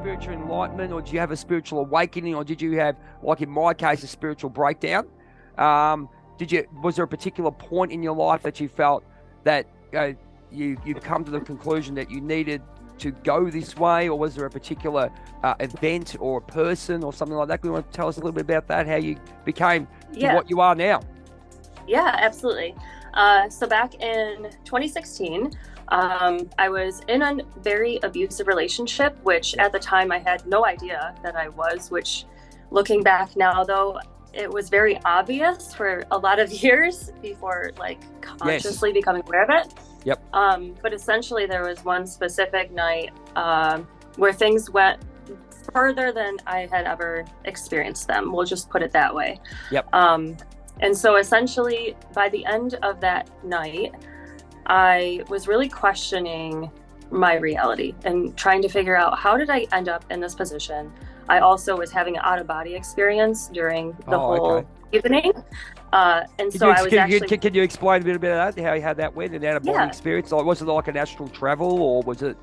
spiritual enlightenment, or did you have a spiritual awakening, or did you have, like in my case, a spiritual breakdown? Was there a particular point in your life that you felt that you've come to the conclusion that you needed to go this way, or was there a particular event or a person or something like that? You want to tell us a little bit about that, how you became to what you are now? Yeah, absolutely. So back in 2016, I was in a very abusive relationship, which at the time I had no idea that I was, which looking back now, though, it was very obvious for a lot of years before like consciously becoming aware of it. Yep. But essentially there was one specific night where things went further than I had ever experienced them. We'll just put it that way. Yep. And so essentially by the end of that night, I was really questioning my reality and trying to figure out, how did I end up in this position? I also was having an out-of-body experience during the whole evening. And so I was actually... Can you explain a bit about that, how you had that went, an out-of-body experience? Like, was it like an astral travel, or was it...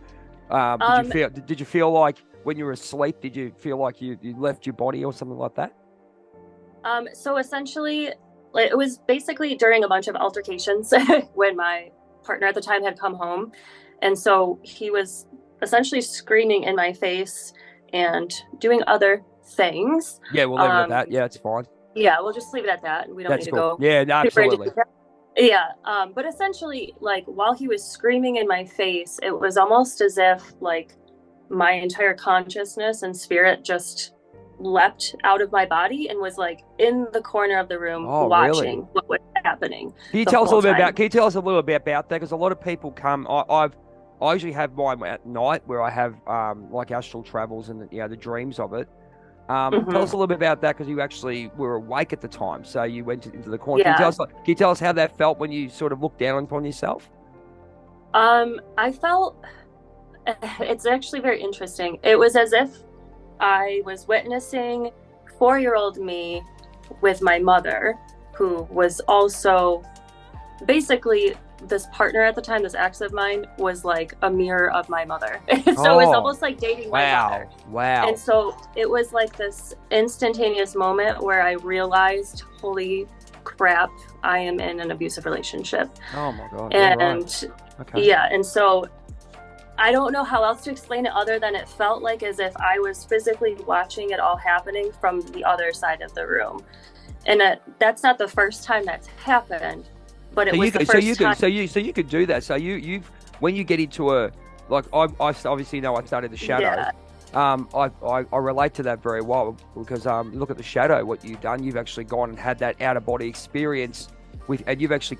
did you feel like when you were asleep, did you feel like you left your body or something like that? So essentially, like, it was basically during a bunch of altercations when my partner at the time had come home. And so he was essentially screaming in my face and doing other things. Yeah, we'll leave it at that. Yeah, it's fine. Yeah, we'll just leave it at that. We don't need to go. Yeah, no, absolutely. Yeah, but essentially, like, while he was screaming in my face, it was almost as if, like, my entire consciousness and spirit just leapt out of my body and was, like, in the corner of the room watching what was happening. Can you tell us a little bit about that? Because a lot of people come... I usually have mine at night, where I have like astral travels and the dreams of it. Tell us a little bit about that, because you actually were awake at the time, so you went into the corner. Yeah. Can you tell us how that felt when you sort of looked down upon yourself? I felt... It's actually very interesting. It was as if I was witnessing 4-year-old me with my mother, who was also basically... this partner at the time, this ex of mine, was like a mirror of my mother. So it was almost like dating my mother. Wow. And so it was like this instantaneous moment where I realized, holy crap, I am in an abusive relationship. Oh my God. And and so I don't know how else to explain it other than it felt like as if I was physically watching it all happening from the other side of the room. And that's not the first time that's happened. But it was the first time. So you could do that. So you've when you get into I obviously know I studied the shadow. I relate to that very well, because look at the shadow, what you've done. You've actually gone and had that out of body experience and you've actually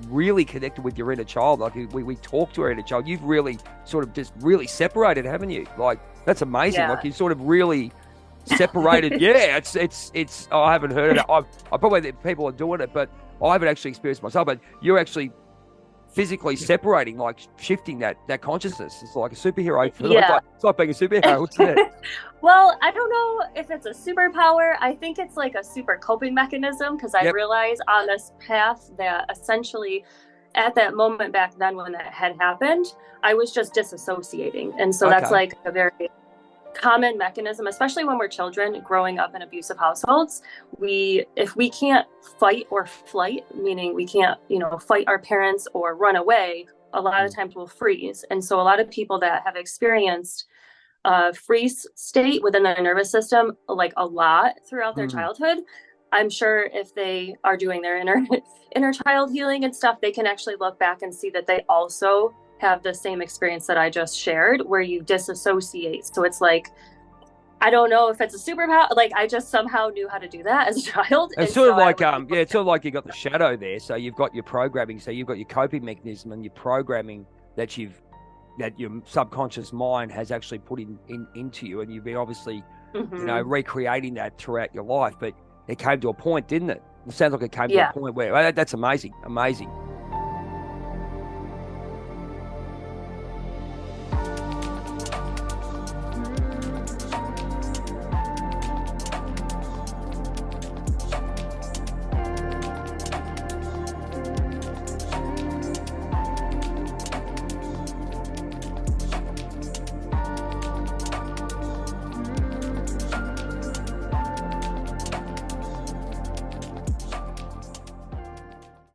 really connected with your inner child. Like we talk to our inner child. You've really sort of just really separated, haven't you? Like, that's amazing. Yeah. Like, you sort of really separated. Yeah, it's. I haven't heard of it. I probably people are doing it, but I haven't actually experienced myself. But you're actually physically separating, like shifting that consciousness. It's like a superhero. It's like being a superhero, isn't it? Well, I don't know if it's a superpower. I think it's like a super coping mechanism, because I realized on this path that essentially at that moment back then when that had happened, I was just disassociating. And so that's like a very common mechanism, especially when we're children growing up in abusive households. If we can't fight or flight, meaning we can't, fight our parents or run away, a lot of times we'll freeze. And so a lot of people that have experienced a freeze state within their nervous system, like a lot throughout their childhood, I'm sure if they are doing their inner child healing and stuff, they can actually look back and see that they also have the same experience that I just shared, where you disassociate. So it's like, I don't know if it's a superpower. Like, I just somehow knew how to do that as a child. It's sort of like, it's sort of like you got the shadow there. So you've got your programming. So you've got your coping mechanism and your programming that your subconscious mind has actually put into you, and you've been obviously, recreating that throughout your life. But it came to a point, didn't it? It sounds like it came to a point where that's amazing.